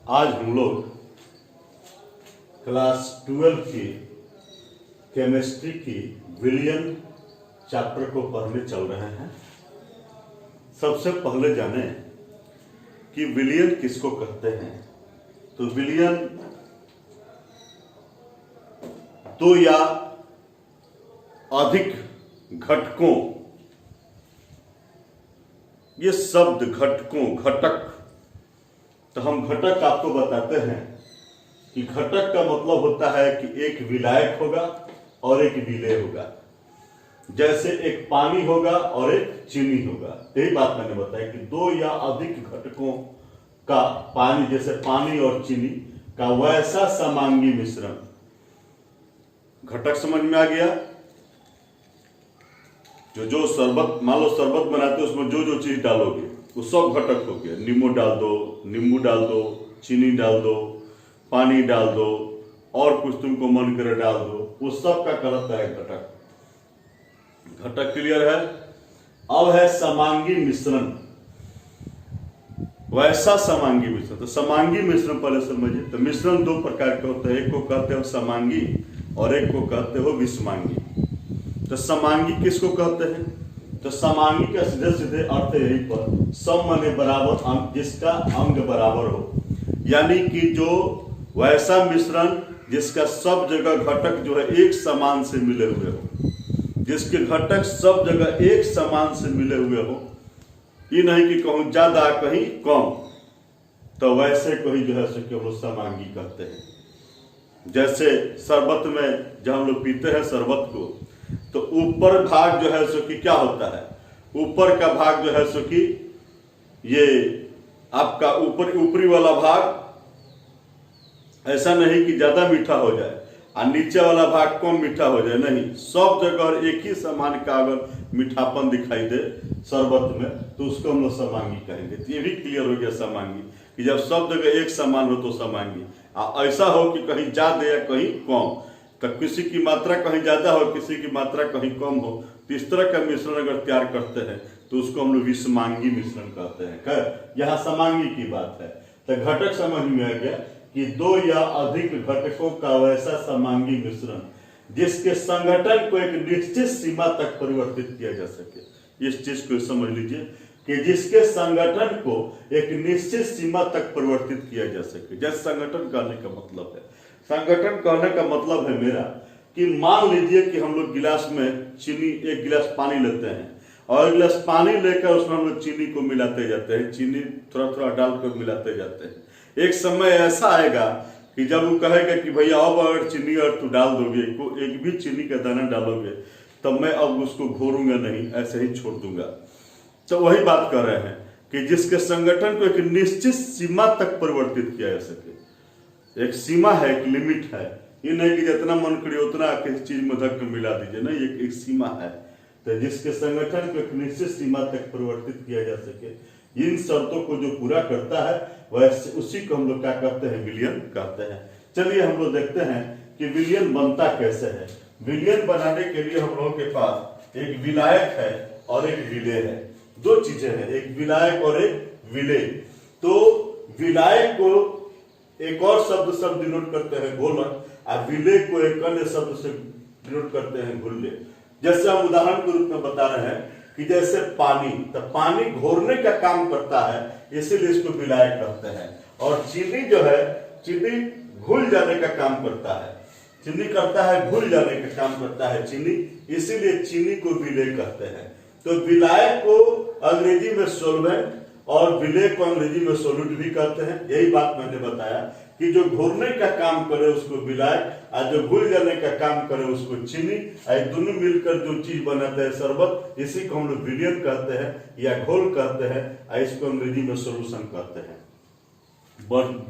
आज हम लोग क्लास 12 की केमिस्ट्री की विलियन चैप्टर को पढ़ने चल रहे हैं। सबसे पहले जाने कि विलियन किसको कहते हैं। तो विलियन दो या अधिक घटकों, ये शब्द घटकों, घटक, तो हम घटक आपको बताते हैं कि घटक का मतलब होता है कि एक विलायक होगा और एक विलेय होगा। जैसे एक पानी होगा और एक चीनी होगा। यही बात मैंने बताया कि दो या अधिक घटकों का पानी, जैसे पानी और चीनी का वैसा समांगी मिश्रण। घटक समझ में आ गया। जो शरबत, मान लो शरबत बनाते हो, उसमें जो चीज डालोगे वो सब घटक हो गया। नींबू डाल दो, चीनी डाल दो, पानी डाल दो, और कुछ तुमको मन करे डाल दो, वो सब का कहता है घटक। घटक क्लियर है। अब है समांगी मिश्रण, वैसा समांगी मिश्रण। तो समांगी मिश्रण पहले समझिए। तो मिश्रण दो प्रकार के होते हैं, एक को कहते हो समांगी और एक को कहते हो विषमांगी। तो समांगी किसको कहते हैं? तो समांगी का सीधे सीधे अर्थ है यही पर सम माने बराबर अंग, जिसका अंग बराबर हो। यानी कि जो वैसा मिश्रण जिसका सब जगह घटक जो है एक समान से मिले हुए हो, जिसके घटक सब जगह एक समान से मिले हुए हो। ये नहीं कि कहूं ज्यादा कहीं कम, तो वैसे कोई जो है सो वो समांगी कहते हैं। जैसे शरबत में जब हम लोग पीते हैं शरबत को, तो ऊपर भाग जो है सो कि क्या होता है, ऊपर का भाग जो है सो कि ये आपका ऊपरी वाला भाग ऐसा नहीं कि ज्यादा मीठा हो जाए और नीचे वाला भाग कम मीठा हो जाए, नहीं, सब जगह एक ही समान का अगर मीठापन दिखाई दे शरबत में, तो उसको हम लोग समांगी कहेंगे। तो ये भी क्लियर हो गया समांगी कि जब सब जगह एक समान हो तो समांगी। ऐसा हो कि कहीं ज्यादा या कहीं कम, तो किसी की मात्रा कहीं ज्यादा हो, किसी की मात्रा कहीं कम हो, तो इस तरह का मिश्रण अगर तैयार करते हैं तो उसको हम लोग विषमांगी मिश्रण कहते हैं। यहाँ समांगी की बात है। तो घटक समझ में आ गया कि दो या अधिक घटकों का वैसा समांगी मिश्रण जिसके संगठन को एक निश्चित सीमा तक परिवर्तित किया जा सके। इस चीज को समझ लीजिए कि जिसके संगठन को एक निश्चित सीमा तक परिवर्तित किया जा सके। जैसे संगठन कहने का मतलब है, संगठन कहने का मतलब है मेरा कि मान लीजिए कि हम लोग गिलास में चीनी, एक गिलास पानी लेते हैं और गिलास पानी लेकर उसमें हम लोग चीनी को मिलाते जाते हैं, चीनी थोड़ा थोड़ा डालकर मिलाते जाते हैं। एक समय ऐसा आएगा कि जब वो कहेगा कि भैया अब अगर चीनी और तू डाल दोगे, एक भी चीनी का दाना डालोगे, तब मैं अब उसको घोरूंगा नहीं, ऐसे ही छोड़ दूंगा। तो वही बात कर रहे हैं कि जिसके संगठन को एक निश्चित सीमा तक परिवर्तित किया जा सके। एक सीमा है, एक लिमिट है। ये नहीं कि जितना मन करे उतना किसी चीज में धक्का मिला दीजिए, नहीं, एक सीमा है। तो जिसके संगठन को एक निश्चित सीमा तक परिवर्तित किया जा सके, इन शर्तों को जो पूरा करता है वैसे उसी को हम लोग क्या कहते हैं, विलियन कहते हैं। चलिए हम लोग देखते हैं कि विलियन बनता कैसे है। विलियन बनाने के लिए हम लोगों के पास एक विलायक है और एक विलेय है। दो चीजें हैं, एक विलायक और एक विलेय। तो विलायक को एक और शब्द से डिनोट करते हैं, घोलक, और विलेय को एक अन्य शब्द से डिनोट करते हैं, घुल्ले। जैसे हम उदाहरण के रूप में बता रहे हैं कि जैसे पानी, तो पानी घोरने का काम करता है, इसीलिए इसको विलायक कहते हैं। और चीनी जो है, चीनी घुल जाने का काम करता है, चीनी करता है घुल जाने का काम करता है चीनी, इसीलिए चीनी को विलेय कहते हैं। तो विलायक को अंग्रेजी में सोलवेंट और विलेय को अंग्रेजी में सोल्यूट भी कहते हैं। यही बात मैंने बताया कि जो घोरने का काम करे उसको विलायक, और जो घुल जाने का काम करे उसको चीनी। दोनों मिलकर जो चीज बनाते हैं शरबत, इसी को हम लोग विलियन कहते हैं या घोल कहते हैं। इसको अंग्रेजी में सोल्यूशन कहते हैं।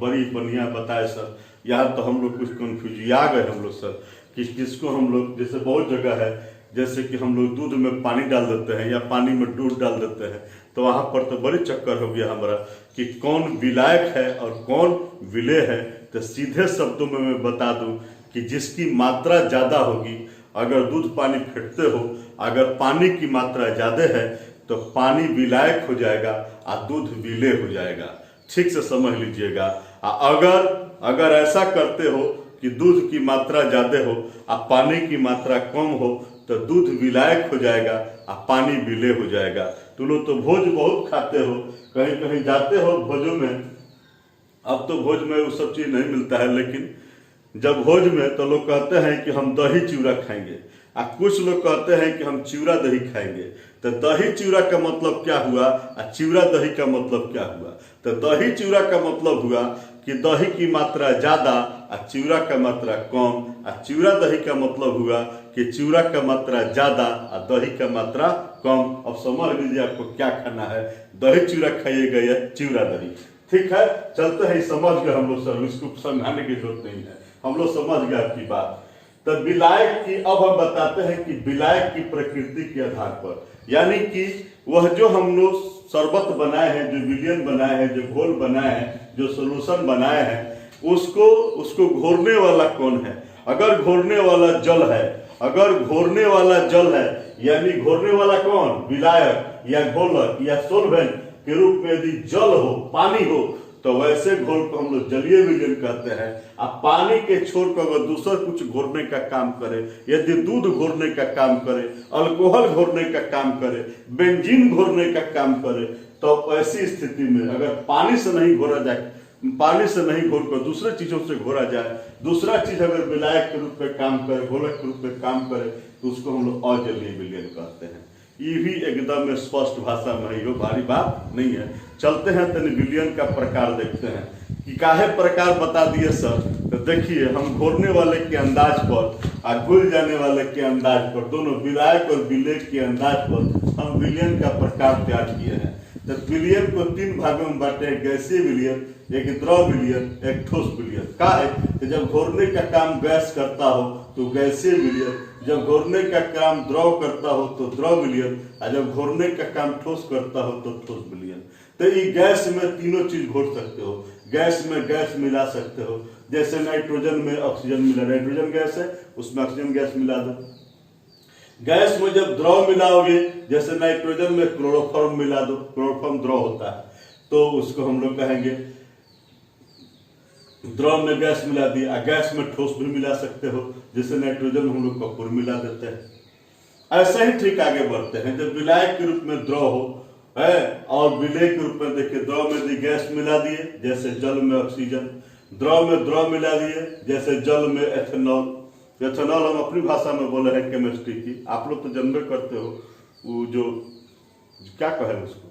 बड़ी बढ़िया बताए सर। यहाँ तो हम लोग कुछ कंफ्यूज आ गए हम लोग सर कि किसको हम लोग, जैसे बहुत जगह है, जैसे कि हम लोग दूध में पानी डाल देते हैं या पानी में दूध डाल देते हैं, तो वहां पर तो बड़ी चक्कर हो गया हमारा कि कौन विलायक है और कौन विलेय है। तो सीधे शब्दों में मैं बता दूं कि जिसकी मात्रा ज्यादा होगी, अगर दूध पानी फेंटते हो, अगर पानी की मात्रा ज्यादा है तो पानी विलायक हो जाएगा और दूध विलेय हो जाएगा। ठीक से समझ लीजिएगा। अगर अगर ऐसा करते हो कि दूध की मात्रा ज्यादा हो और पानी की मात्रा कम हो तो दूध विलायक हो जाएगा और पानी विलेय हो जाएगा। तुम लोग तो भोज बहुत खाते हो, कहीं कहीं जाते हो भोजों में। अब तो भोज में वो सब चीज नहीं मिलता है, लेकिन जब भोज में तो लोग कहते हैं कि हम दही चूड़ा खाएंगे, और कुछ लोग कहते हैं कि हम चूड़ा दही खाएंगे। तो दही चूड़ा का मतलब क्या हुआ और चूड़ा दही का मतलब क्या हुआ? तो दही चूड़ा का मतलब हुआ कि दही की मात्रा ज्यादा और चूड़ा का मात्रा कम, और चूड़ा दही का मतलब हुआ कि चूड़ा का मात्रा ज्यादा और दही का मात्रा कम। अब समझ लीजिए आपको क्या खाना है, दही चूड़ा खाइएगा या चूड़ा दही। ठीक है, चलते हैं, समझ गए हम लोग सब, इसको समझाने की जरूरत नहीं है, हम लोग समझ गए आपकी बात। तो विलायक की अब हम बताते हैं कि विलायक की प्रकृति के आधार पर, यानी कि वह जो हम लोग शरबत बनाए हैं, जो विलियन बनाए हैं, जो घोल बनाए हैं, जो सोल्यूशन बनाए हैं, उसको घोरने वाला कौन है? अगर घोरने वाला जल है, अगर घोरने वाला जल है, यानी घोरने वाला कौन? विलायक या घोलक या सोलवेंट के रूप में यदि जल हो, पानी हो, तो वैसे घोल को हम लोग जलीय विलयन कहते हैं। अब पानी के छोड़कर अगर दूसरा कुछ घोरने का काम करे, यदि दूध घोरने का काम करे, अल्कोहल घोरने का काम करे, बेंजीन घोरने का काम करे, तो ऐसी स्थिति में अगर पानी से नहीं घोरा जाए, पानी से नहीं घोरकर दूसरे चीजों से घोरा जाए, दूसरा चीज अगर विलायक के रूप में काम करे, घोलक के रूप में काम करे, तो उसको हम लोग अजलीय विलयन कहते हैं। ये भी एकदम स्पष्ट भाषा में ही हो, भारी बात नहीं है। चलते हैं तो विलयन का प्रकार देखते हैं कि काहे प्रकार बता दिए सर। तो देखिए, हम घोरने वाले के अंदाज पर और घुल जाने वाले के अंदाज पर, दोनों विलायक और विलेय के अंदाज पर हम विलयन का प्रकार तैयार किए हैं। तो विलयन को तीन भागों में बांटे, गैसीय विलयन, एक द्रव विलयन, एक ठोस विलयन। का है कि जब घोरने का काम गैस करता हो तो गैसीय विलयन, जब घोरने का काम द्रव करता हो तो द्रव विलयन, और जब घोरने का काम ठोस करता हो तो ठोस विलयन। तो ये गैस में तीनों चीज घोर सकते हो। गैस में गैस मिला सकते हो, जैसे नाइट्रोजन में ऑक्सीजन मिला, नाइट्रोजन गैस है उसमें ऑक्सीजन गैस मिला दो। गैस में जब द्रव मिलाओगे, जैसे नाइट्रोजन में क्लोरोफॉर्म मिला दो, क्लोरोफॉर्म द्रव होता है, तो उसको हम लोग कहेंगे द्रव में गैस मिला दिया। गैस में ठोस भी मिला सकते हो, जैसे नाइट्रोजन हम लोग कपूर मिला देते हैं। ऐसे ही ठीक आगे बढ़ते हैं। जब विलायक के रूप में द्रव हो है, और विलेय के रूप में देखिए, द्रव में गैस मिला दिए, जैसे जल में ऑक्सीजन, द्रव में द्रव मिला दिए, जैसे जल में एथेनॉल। एथेनॉल हम अपनी भाषा में बोले हैं केमिस्ट्री की, आप लोग तो जानबे करते हो, वो जो क्या कहे उसको,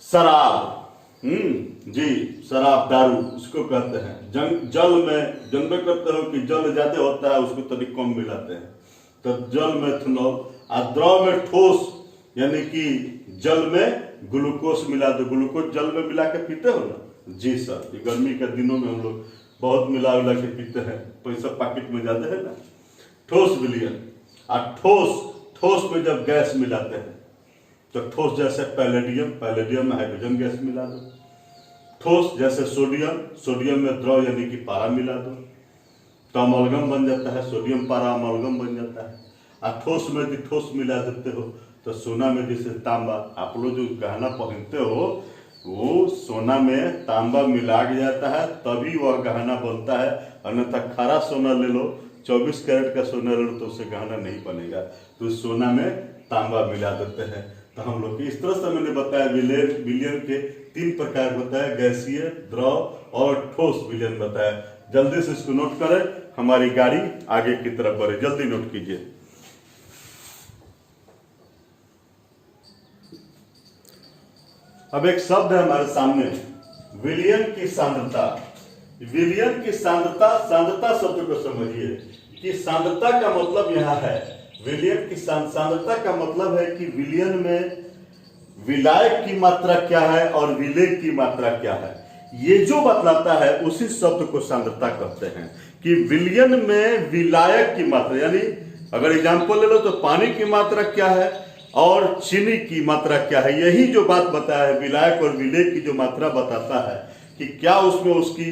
शराब, जी शराब, दारू उसको कहते हैं। जल में जानबे करते हो कि जल ज्यादा होता है, उसको तनिक कम मिलाते हैं, तो जल में एथेनॉल। और द्रव में ठोस, यानी कि जल में ग्लूकोज मिला दो। ग्लूकोज जल में मिला के पीते हो ना? जी सर, ये गर्मी के दिनों में हम लोग बहुत मिला के पीते हैं, पैसा पैकेट में ज्यादा है ना। ठोस विलयन, और ठोस में जब गैस मिलाते हैं तो ठोस जैसे पैलेडियम में हाइड्रोजन गैस मिला दो। ठोस जैसे सोडियम में द्रव यानी कि पारा मिला दो, तो अमलगम बन जाता है, सोडियम पारा अमलगम बन जाता है। और ठोस में यदि ठोस मिला देते हो तो सोना में जैसे तांबा, आप लोग जो गहना पहनते हो वो सोना में तांबा मिला जाता है, तभी वह गहना बनता है। अन्यथा खरा सोना ले लो, 24 कैरेट का सोना ले लो, तो उससे गहना नहीं बनेगा। तो सोना में तांबा मिला देते हैं। तो हम लोग इस तरह से मैंने बताया विलयन के तीन प्रकार होता है, गैसीय, द्रव और ठोस विलयन बताया। जल्दी से इसको नोट करें, हमारी गाड़ी आगे की तरफ बढ़े, जल्दी नोट कीजिए। अब एक शब्द है हमारे सामने, विलयन की सांद्रता। विलयन की सांद्रता शब्द को समझिए कि सांद्रता का मतलब यहां है, विलयन की सांद्रता का मतलब है कि विलयन में विलायक की मात्रा क्या है और विलेय की मात्रा क्या है, ये जो बतलाता है उसी शब्द को सांद्रता कहते हैं। कि विलयन में विलायक की मात्रा, यानी अगर एग्जाम्पल ले लो तो पानी की मात्रा क्या है और चीनी की मात्रा क्या है, यही जो बात बताया है विलायक और विलेय की जो मात्रा बताता है कि क्या उसमें उसकी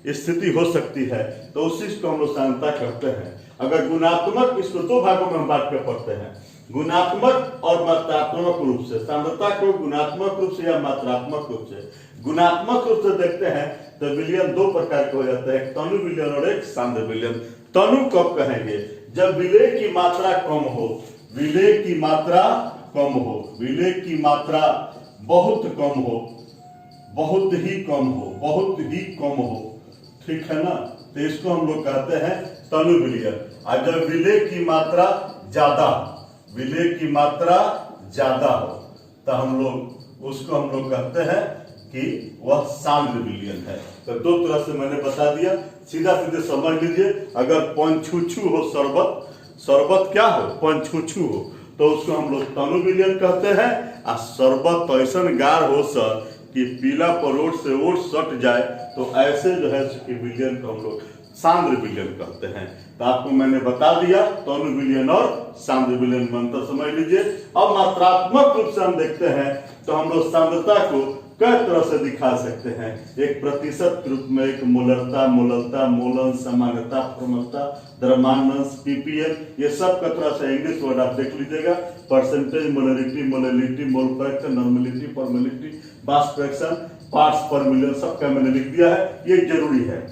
स्थिति हो सकती है, तो उसी को हम लोग सांद्रता कहते हैं। अगर गुणात्मक, इसको दो भागों में हम बांट के पढ़ते हैं, गुणात्मक और मात्रात्मक रूप से। सांद्रता को गुणात्मक रूप से या मात्रात्मक रूप से, गुणात्मक रूप से देखते हैं तो विलयन दो प्रकार के हो जाता है, एक तनु विलयन और एक सांद्र विलयन। तनु कब कहेंगे? जब विलेय की मात्रा कम हो, विलेय की मात्रा कम हो, विलेय की मात्रा बहुत कम हो, बहुत ही कम हो, बहुत ही कम हो, ठीक है ना, तो इसको हम लोग कहते हैं तनु विलयन। और जब विलेय की मात्रा ज्यादा, विलेय की मात्रा ज्यादा हो तो हम लोग कहते हैं कि वह सांद्र विलयन है। तो दो तरह से मैंने बता दिया, सीधा सीधे समझ लीजिए। अगर पंछुछू हो शरबत, शरबत क्या हो? पंछुछू हो, तो उसको हम लोग तनु विलयन कहते हैं। और शरबत तो ऐसा गाढ़ हो सर कि पीला परोट से ओट सट जाए, तो ऐसे जो है विलयन को हम लोग सांद्र विलयन कहते हैं। तो आपको मैंने बता दिया तनु विलयन और सांद्र विलयन में अंतर समझ लीजिए। अब मात्रात्मक रूप से हम देखते हैं तो हम लोग सांद्रता को कई तरह से दिखा सकते हैं, एक प्रतिशत के रूप में, एक मोलरता, मोललता, मोलन, सामान्यता, प्रमुखता, द्रव्यमानंश, पीपीएम, ये सब का तरह से इंग्लिश वर्ड आप देख लीजिएगा। Percentage, molarity, molality, mole fraction, normality, formality, mass fraction, parts per million, सबका मैंने लिख दिया है। ये जरूरी है,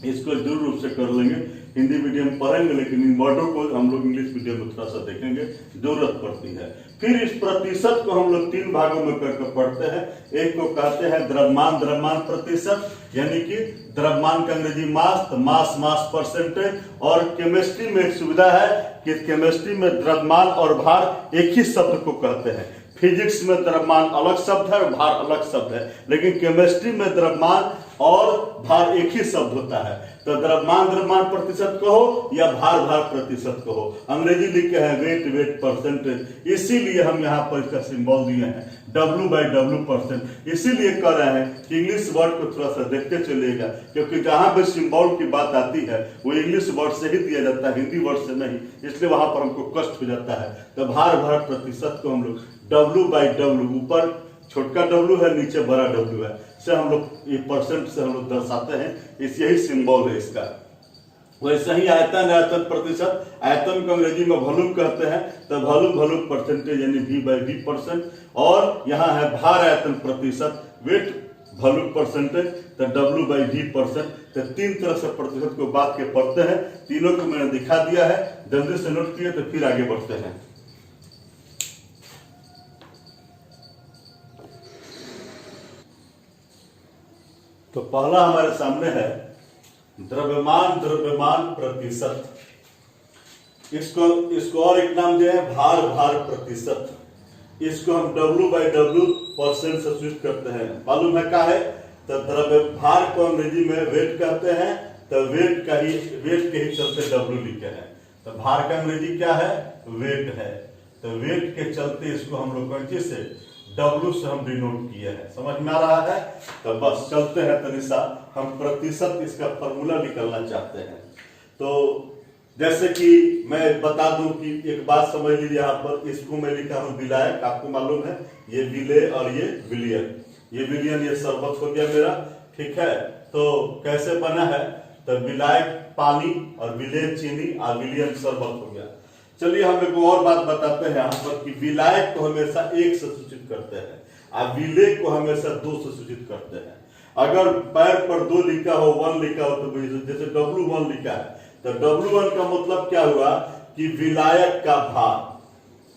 इसको जरूर रूप से कर लेंगे। हिंदी मीडियम पढ़ेंगे लेकिन इन वर्डों को हम लोग इंग्लिश मीडियम में थोड़ा सा देखेंगे, जरूरत पड़ती है। फिर इस प्रतिशत को हम लोग तीन भागों में करके पढ़ते हैं। एक को कहते हैं द्रव्यमान, द्रव्यमान प्रतिशत, यानी कि द्रव्यमान का अंग्रेजी मास, तो मास मास परसेंटेज। और केमिस्ट्री में एक सुविधा है कि केमिस्ट्री में द्रव्यमान और भार एक ही शब्द को कहते हैं। फिजिक्स में द्रव्यमान अलग शब्द है, भार अलग शब्द है, लेकिन केमिस्ट्री में द्रव्यमान और भार एक ही शब्द होता है। तो द्रव्यमान द्रव्यमान प्रतिशत कहो या भार भार प्रतिशत कहो, अंग्रेजी लिखे हैं वेट वेट परसेंटेज, इसीलिए हम यहाँ पर इसका सिंबल दिए हैं W/W%। इसीलिए कर रहे हैं कि इंग्लिश वर्ड को थोड़ा सा देखते चलिएगा, क्योंकि जहां भी सिंबल की बात आती है वो इंग्लिश वर्ड से ही दिया जाता है, हिंदी वर्ड से नहीं, इसलिए वहां पर हमको कष्ट हो जाता है। तो भार भार प्रतिशत को हम लोग W/W, ऊपर छोटका W है, नीचे बड़ा W है, से हम लोग ये परसेंट से हम लोग दर्शाते हैं, इस यही सिंबल है इसका। वैसे ही आयतन, आयतन प्रतिशत, आयतन को अंग्रेजी में वॉल्यूम कहते हैं, तो वॉल्यूम परसेंटेज यानी V/V%। और यहाँ है भार आयतन प्रतिशत, वेट वॉल्यूम परसेंटेज, तो W/V%। तो तीन तरह से प्रतिशत को बात के पढ़ते हैं, तीनों को मैंने दिखा दिया है, जल्दी से नोट किए तो फिर आगे बढ़ते हैं। तो पहला हमारे सामने है द्रव्यमान, द्रव्यमान प्रतिशत। इसको और एक नाम दिया है भार भार प्रतिशत। इसको हम W/W% से सूचित करते हैं। मालूम है क्या है? तो द्रव्य भार को अंग्रेजी में वेट कहते हैं, तो वेट के ही चलते W लिखे हैं। तो भार का अंग्रेजी क्या है? वेट है। तो वेट के चलते इसको हम लोग कैंची से W से हम डिनोट किए हैं। समझ में आ रहा है? तो बस चलते हैं तनिषा, हम प्रतिशत इसका फॉर्मूला निकालना चाहते हैं। तो जैसे कि मैं बता दूं कि एक बात समझ लीजिए, यहाँ पर इसको मैं लिखा हूं विलायक, आपको मालूम है ये विलेय और ये विलियन, ये विलियन ये शरबत हो गया मेरा, ठीक है। तो कैसे बना है? तो विलायक पानी और विलेय चीनी और विलियन शरबत हो गया। चलिए हम एक और बात बताते हैं यहाँ पर कि विलायक को हमेशा 1 से सूचित करते हैं और विलेय को हमेशा 2 से सूचित करते हैं। अगर पैर पर 2 लिखा हो, 1 लिखा हो, तो जैसे W1 लिखा है, तो W1 का मतलब क्या हुआ कि विलायक का भार,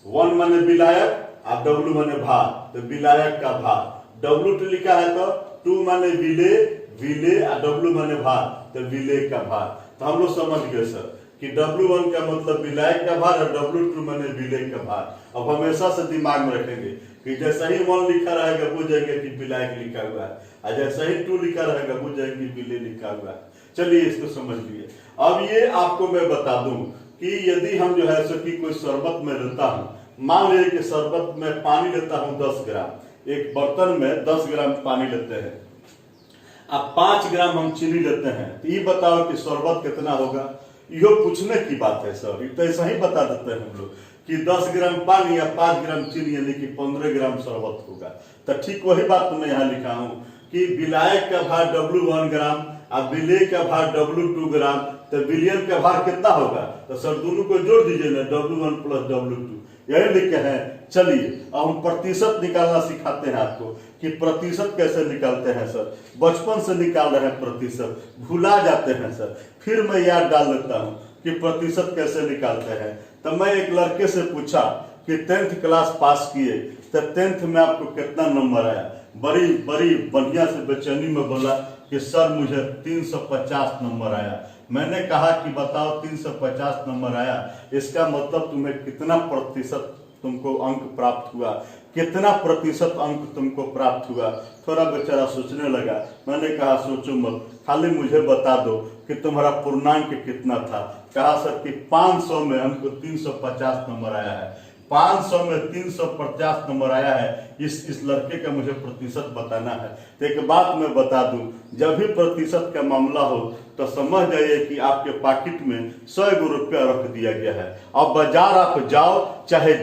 1 माने विलायक और W माने भार, तो विलायक का भार। W2 लिखा है तो 2 माने विलेय, विलेय और W माने भार, तो विलेय का भार। तो हम लोग समझ गए सर कि W1 का मतलब विलायक का भार और W2 माने विलेय का भार। अब हमेशा से दिमाग में रखेंगे कि जैसा ही 1 लिखा रहेगा बुझ जाएंगे कि विलायक लिखा हुआ है, और जैसा ही 2 लिखा रहेगा बुझ जाएंगे कि विलेय लिखा हुआ है। चलिए इसको समझ लिए। अब ये आपको मैं बता दूं कि यदि हम जो है सो कि कोई शरबत में लेता हूं, मान लीजिए कि शरबत में पानी लेता हूं 10 ग्राम, एक बर्तन में 10 ग्राम पानी लेते हैं, अब 5 ग्राम हम चीनी लेते हैं, तो ये बताओ कि शरबत कितना होगा? यो पूछने की बात है सर, तो ऐसा ही बता देते हैं हम लोग कि 10 ग्राम पानी या 5 ग्राम चीनी यानी कि 15 ग्राम शरबत होगा। तो ठीक वही बात मैं यहाँ लिखा हूँ कि विलायक का भार W1 ग्राम और विलेय का भार W2 ग्राम, तो विलियन का भार कितना होगा? तो सर दोनों को जोड़ दीजिए ना, W1 + W2, यही लिखे हैं। चलिए अब हम प्रतिशत निकालना सिखाते हैं आपको कि प्रतिशत कैसे निकालते हैं सर। बचपन से निकाल रहे हैं प्रतिशत, भुला जाते हैं सर। फिर मैं याद डाल देता हूँ कि प्रतिशत कैसे निकालते हैं। तो मैं एक लड़के से पूछा कि 10th क्लास पास किए तो 10th में आपको कितना नंबर आया। बड़ी बड़ी बढ़िया से बेचैनी में बोला कि सर मुझे 350 नंबर आया। मैंने कहा कि बताओ 350 नंबर आया, इसका मतलब तुम्हें कितना प्रतिशत तुमको अंक प्राप्त हुआ, कितना प्रतिशत अंक तुमको प्राप्त हुआ। थोड़ा बेचारा सोचने लगा। मैंने कहा सोचो मत, खाली मुझे बता दो कि तुम्हारा पूर्णांक कितना था। कहा सर कि 500 में हमको 350 नंबर आया है। 500 में 350 नंबर आया है। इस लड़के का मुझे प्रतिशत बताना है। तो एक बात मैं बता दूं, जब भी प्रतिशत का मामला हो तो समझ जाइए कि आपके पॉकेट में 100 रुपया रख दिया गया है। अब बाजार आप जाओ, चाहे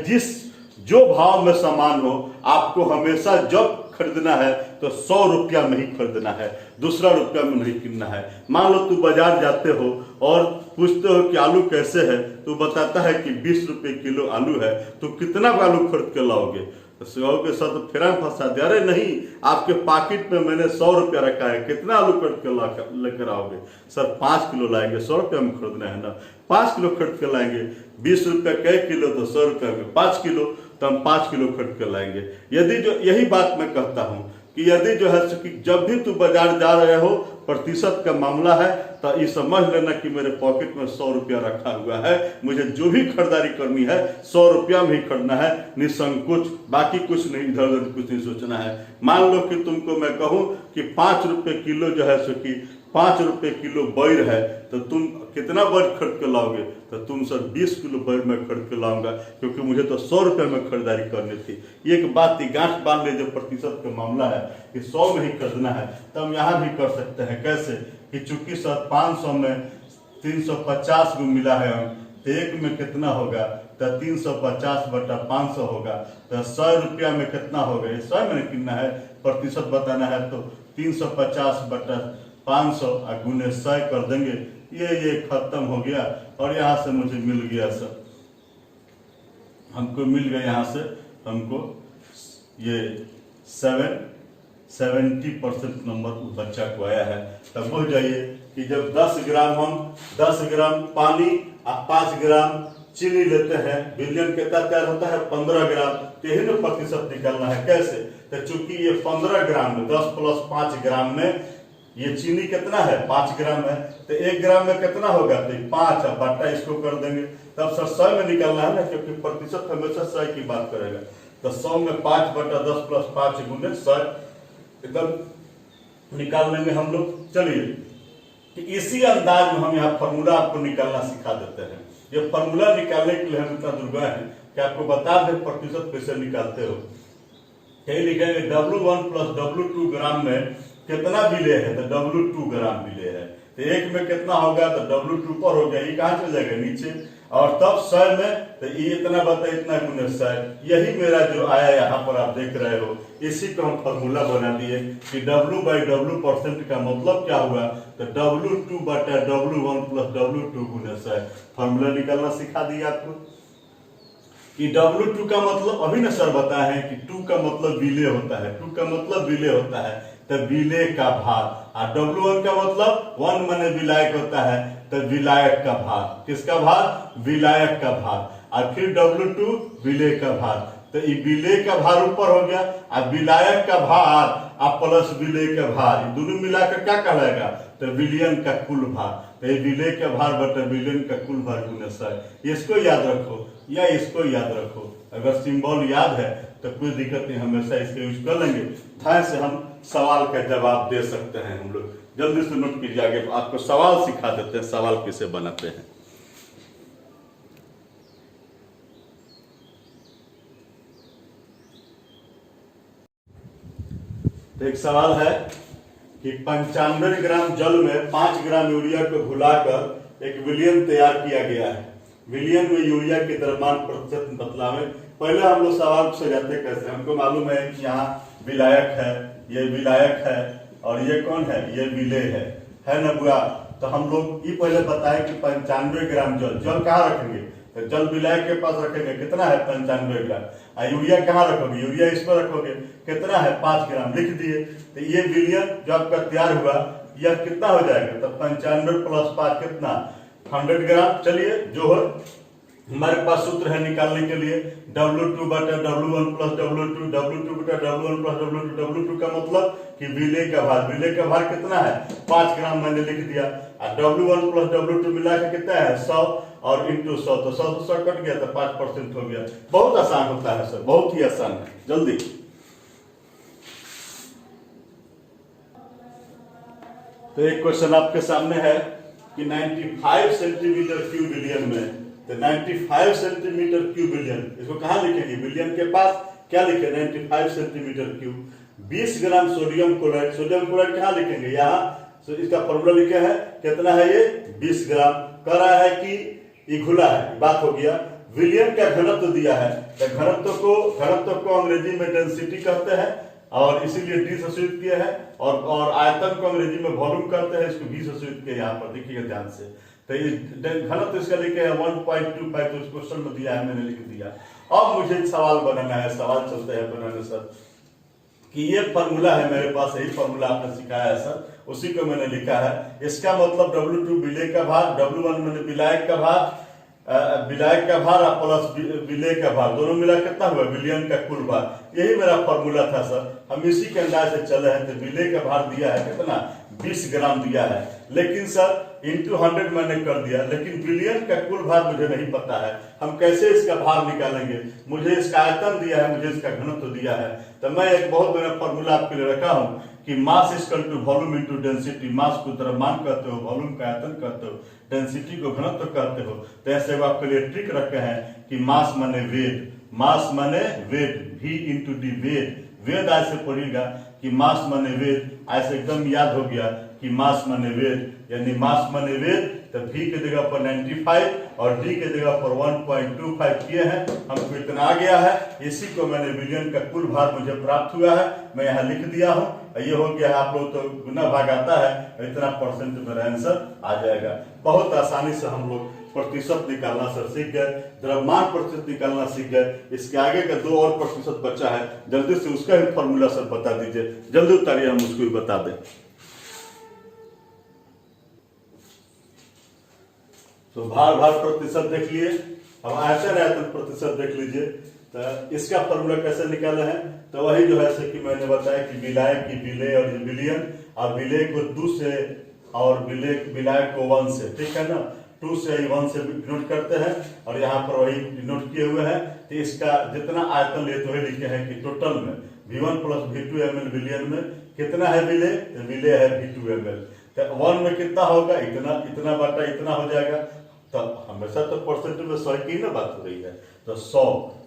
जो भाव में सामान हो, आपको हमेशा जब खरीदना है तो 100 रुपया में ही खरीदना है, दूसरा रुपया में नहीं किनना है। मान लो तू बाजार जाते हो और पूछते हो कि आलू कैसे है, तो बताता है कि 20 रुपये किलो आलू है। तो कितना आलू खरीद के लाओगे? तो कहोगे सर तो फिर फंसा दिया। अरे नहीं, आपके पॉकेट में मैंने 100 रुपया रखा है, कितना आलू खरीद के लेकर आओगे? सर 5 किलो लाएंगे, 100 रुपया में खरीदना है ना। 5 किलो खरीद के लाएंगे, 20 रुपया कै किलो, तो 100 रुपया में 5 किलो, तो हम 5 किलो खरीद के लाएंगे। यही बात मैं कहता हूँ कि यदि जो है कि जब भी तू बाजार जा रहे हो, प्रतिशत का मामला है, तो ये समझ लेना कि मेरे पॉकेट में 100 रुपया रखा हुआ है। मुझे जो भी खरीदारी करनी है 100 रुपया में ही करना है, निसंकोच, बाकी कुछ नहीं, इधर उधर कुछ नहीं सोचना है। मान लो कि तुमको मैं कहूँ कि 5 रुपये किलो जो है सो कि 5 रुपये किलो बैर है, तो तुम कितना बैर खरीद के लाओगे? तो तुम सर 20 किलो बैर में खरीद के लाऊंगा, क्योंकि मुझे तो 100 रुपये में खरीदारी करनी थी। एक बात की गांठ बांध ले, जो प्रतिशत का मामला है कि 100 में ही खरीदना है। तो हम यहाँ भी कर सकते हैं। कैसे कि चूंकि सर 500 में 350 को मिला है अंक, तो एक में कितना होगा? तो 350 बटा 500 होगा। तो 100 रुपया में कितना होगा? ये 100 में कितना है, प्रतिशत बताना है। तो 350 बटा 500 गुने 100 कर देंगे। ये खत्म हो गया। और यहाँ से मुझे मिल गया सर, हमको मिल गया यहाँ से हमको ये 70% नंबर बच्चा को आया है। तब हो जाइए कि जब 10 ग्राम पानी और 5 ग्राम चीनी लेते हैं, बिलियन कितना तैयार होता है? 15 ग्राम। तो यही ना प्रतिशत निकालना है। कैसे? तो चूंकि ये 15 ग्राम में 10 + 5 ग्राम में ये चीनी कितना है? 5 ग्राम है। तो 1 ग्राम में कितना होगा? तो 5 बटा इसको कर देंगे। तब सर 100 में निकालना है ना, क्योंकि प्रतिशत हमेशा 100 की बात करेगा। तो 100 में 5 बटा 10 + 5 गुने 100 एकदम निकाल लेंगे हम लोग। चलिए कि इसी अंदाज में हम यहाँ फॉर्मूला आपको निकालना सिखा देते हैं। ये फॉर्मूला निकालने के लिए हम इतना दुर्गा है कि आपको बता दें प्रतिशत कैसे निकालते हो। यही लिखेंगे W1 + W2 ग्राम में कितना विलेय है? तो W2 ग्राम विलेय है। तो 1 में कितना होगा? तो W2 पर हो गया, ये कहाँ चल जाएगा? नीचे। और तब 100 में तो ये इतना बता इतना गुने 100। यही मेरा जो आया यहाँ पर आप देख रहे हो, इसी को हम फॉर्मूला बना दिए कि W/W % का मतलब क्या हुआ? तो W2 बटा W1 + W2 गुने 100। फॉर्मूला निकालना सिखा दिया आपको कि W2 का मतलब अभी ना सर बताए हैं कि 2 का मतलब विलेय होता है। 2 का मतलब विलेय होता है, तो विलेय का भार। और W1 का मतलब 1 माने विलायक होता है, तो विलायक का भार। किसका भार? विलायक का भार। और फिर W2 विलेय का भार। तो ये विलेय का भार ऊपर हो गया, और विलायक का भार और प्लस विलेय का भार, दोनों मिलाकर क्या कहलाएगा? तो विलियन का कुल भार। तो ये विलेय का भार बटा विलियन का कुल भार गुने 100। इसको याद रखो या इसको याद रखो। अगर सिंबल याद है तो कोई दिक्कत नहीं, हमेशा इसका यूज कर लेंगे। ध्यान से हम सवाल का जवाब दे सकते हैं। हम लोग जल्दी से नोट कीजिए, आगे आपको सवाल सिखा देते हैं, सवाल कैसे बनाते हैं। तो एक सवाल है कि 95 ग्राम जल में 5 ग्राम यूरिया को घुलाकर एक विलियन तैयार किया गया है। विलियन में यूरिया के द्रव्यमान प्रतिशत बतलावे। पहले हम लोग सवाल से जाते कैसे? हमको मालूम है कि यहाँ विलायक है, ये विलायक है, और ये कौन है? ये विलेय है ना बुआ? तो हम लोग ये पहले बताए कि 95 ग्राम जल कहाँ रखेंगे? तो जल विलायक के पास रखेंगे कितना है 95 ग्राम। यूरिया कहाँ रखोगे, यूरिया इस पर रखोगे, कितना है 5 ग्राम, लिख दिए। तो ये विलियन जो आपका तैयार हुआ यह कितना हो जाएगा, तो 95 प्लस 5 कितना 100 ग्राम। चलिए जो है हमारे पास सूत्र है निकालने के लिए W2 बटा W1 प्लस W2, W2 बटा W1 प्लस W2। W2 का मतलब कि विलेय का भार, विलेय का भार कितना है 5 ग्राम मैंने लिख दिया। और W1 प्लस W2 मिला के कितना है 100 और इंटू 100, तो 100 से 100 कट गया तो 5% हो गया। बहुत आसान होता है सर, बहुत ही आसान है। जल्दी तो एक क्वेश्चन आपके सामने है कि 95 सेंटीमीटर क्यूब विलियन में, तो 95 सेंटीमीटर क्यूब विलियन, इसको कहां लिखेंगे, विलियन के पास क्या लिखे 95 centimetre cube 20 gram sodium chloride. Sodium chloride कहां लिखेंगे, यहाँ तो इसका फॉर्मूला लिखा है कितना है ये 20 ग्राम। कह रहा है कि ये घुला है, बात हो गया। विलियन का घनत्व दिया है, तो घनत्व को अंग्रेजी में डेंसिटी कहते हैं और इसीलिए डी से सूचित किया है, और आयतन को अंग्रेजी में वॉल्यूम करते हैं, इसको भी से सूचित किया। यहाँ पर देखिएगा ध्यान से, तो ये घनत्व इसका लिखे है 1.25, तो इस क्वेश्चन में दिया है, मैंने लिख दिया। अब मुझे सवाल बनाना है, सवाल चलते हैं बनाने सर कि ये फॉर्मूला है मेरे पास, यही फॉर्मूला आपने सिखाया है सर, उसी को मैंने लिखा है। इसका मतलब W2 विलेय का भार, W1 मैंने विलायक का भार, विलायक का भार प्लस विलेय का भार, दोनों मिला कितना हुआ विलियन का कुल भार। यही मेरा फॉर्मूला था सर, हम इसी के अंदाज से चले हैं। तो विलेय का भार दिया है कितना 20 ग्राम दिया है, लेकिन सर इंटू 100 मैंने कर दिया, लेकिन विलियन का कुल भार मुझे नहीं पता है, हम कैसे इसका भार निकालेंगे। मुझे इसका आयतन दिया है, मुझे इसका घनत्व दिया है, तो मैं एक बहुत बड़ा फॉर्मूला आपके लिए रखा हूं कि mass equal to volume into density. Mass को द्रव्यमान कहते हो, वॉल्यूम का आयतन कहते हो, डेंसिटी को घनत्व कहते हो। तो ऐसे आपके लिए ट्रिक रखे हैं कि मास माने वेट, मास माने weight, V into D weight. Weight ऐसे पढ़ेगा कि मास माने वेट, ऐसे एकदम याद हो गया कि मास माने वेट, यानी मास माने वेट। तो V के जगह पर 95 और D के जगह पर 1.25 किए हैं, हमको इतना आ गया है। इसी को मैंने विलियन का कुल भार मुझे प्राप्त हुआ है, मैं यहाँ लिख दिया हूँ। ये हो गया है, आप लोग तो गुना भाग आता है, इतना परसेंट मेरा आंसर आ जाएगा। बहुत आसानी से हम लोग प्रतिशत निकालना सर सीख गए, द्रव्यमान प्रतिशत निकालना सीख गए। इसके आगे का 2 और प्रतिशत बचा है, जल्दी से उसका भी फॉर्मूला सर बता दीजिए, जल्दी उतारिए, हम उसको भी बता दें। तो भार प्रतिशत देख लिए, अब आयतन प्रतिशत देख लीजिए। तो इसका फॉर्मूला कैसे निकाले हैं, तो वही जो है से कि मैंने बताया कि विलायक की विलेय और विलियन, और विलेय को 2 से और विलायक को 1 से, ठीक है ना, 2 से 1 से डिनोट करते हैं, और यहाँ पर वही डिनोट किए हुए हैं। तो इसका जितना आयतन लिए तो वही लिखे हैं कि टोटल में V1 प्लस V2 ml विलियन में कितना है विलेय, तो विलेय है V2 ml। तो 1 में कितना होगा, इतना, इतना बटा इतना हो जाएगा। तो हमेशा तो परसेंट में 100 की ना बात हो रही है, तो 100,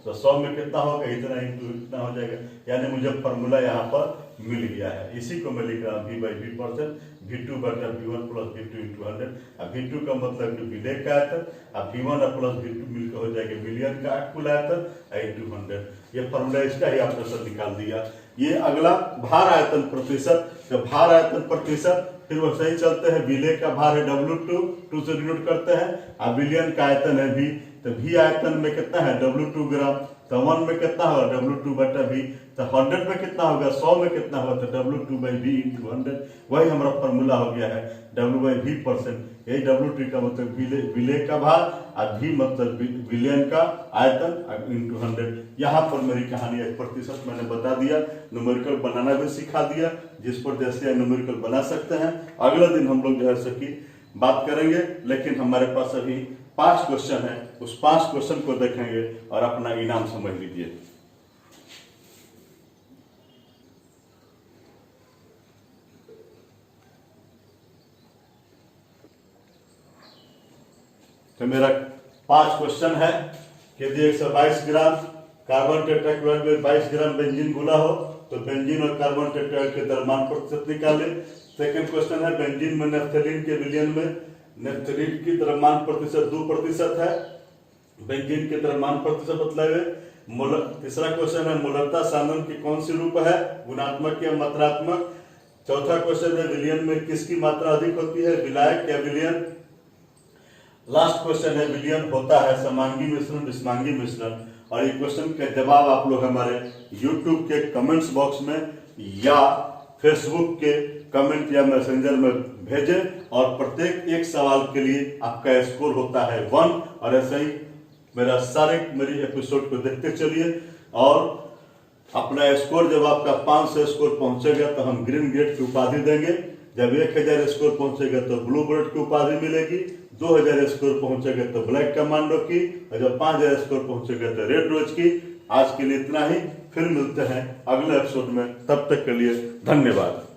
तो 100 में कितना होगा, इतना इंटू इतना हो जाएगा। यानी मुझे फॉर्मूला यहाँ पर मिल गया है, इसी को मैं लिख रहा हूँ V/V%, V2 बटा V1 प्लस V2 इंटू 100। अब V2 का मतलब कि विलेय का आयतन, अब V1 प्लस V2 मिलकर हो जाएगा विलियन का कुल आयतन इंटू 100। ये फॉर्मूला इसका ही आपने सर निकाल दिया। ये अगला भार आयतन प्रतिशत, तो भार आयतन प्रतिशत फिर वो सही चलते हैं। विलेय का भार है W2 से डिनोट करते हैं, और विलियन का आयतन है V। तो V आयतन में कितना है W2 ग्राम, तो 1 में कितना होगा W2 बटा V। तो 100 में कितना होगा, 100 में कितना होगा, तो W2/V इंटू 100। वही हमारा फॉर्मूला हो गया है W/V%। यही W2 का मतलब विलेय का भार, और V मतलब विलियन का आयतन इंटू 100। यहाँ पर मेरी कहानी एक प्रतिशत मैंने बता दिया, न्यूमेरिकल बनाना भी सिखा दिया, जिस पर जैसे न्यूमेरिकल बना सकते हैं। अगले दिन हम लोग जो है सकी बात करेंगे, लेकिन हमारे पास अभी 5 क्वेश्चन है, उस 5 क्वेश्चन को देखेंगे और अपना इनाम समझ लीजिए। तो मेरा 5 क्वेश्चन है कि यदि 122 ग्राम कार्बन टेट्राक्लोराइड में 22 ग्राम बेंजीन घुला हो, तो बेंजीन और कार्बन टेट्राक्लोराइड के द्रव्यमान प्रतिशत निकाले। सेकंड क्वेश्चन है बेंजीन में नेफ्थलीन के विलयन में नेफ्थलीन की द्रव्यमान प्रतिशत 2% है, बेंजीन के द्रव्यमान प्रतिशत बतलावे। तीसरा क्वेश्चन है मूलतः साधन की कौन सी रूप है, गुणात्मक या मात्रात्मक। चौथा क्वेश्चन है विलयन में किसकी मात्रा अधिक होती है, विलायक या विलयन। लास्ट क्वेश्चन है, विलयन होता है समांगी मिश्रण विषमांगी मिश्रण? और ये क्वेश्चन के जवाब आप लोग हमारे YouTube के कमेंट्स बॉक्स में या फेसबुक के कमेंट या मैसेंजर में भेजें। और प्रत्येक एक सवाल के लिए आपका स्कोर होता है 1। और ऐसे ही मेरी एपिसोड को देखते चलिए, और अपना स्कोर जब आपका 500 स्कोर पहुंचेगा तो हम ग्रीन ग्रेड की उपाधि देंगे। जब 1000 स्कोर पहुंचेगा तो ब्लू बर्ड की उपाधि मिलेगी। 2000 स्कोर पहुंचेगा तो ब्लैक कमांडो की, और जब 5000 स्कोर पहुंचेगा तो रेड रोज की। आज के लिए इतना ही, फिर मिलते हैं अगले एपिसोड में, तब तक के लिए धन्यवाद।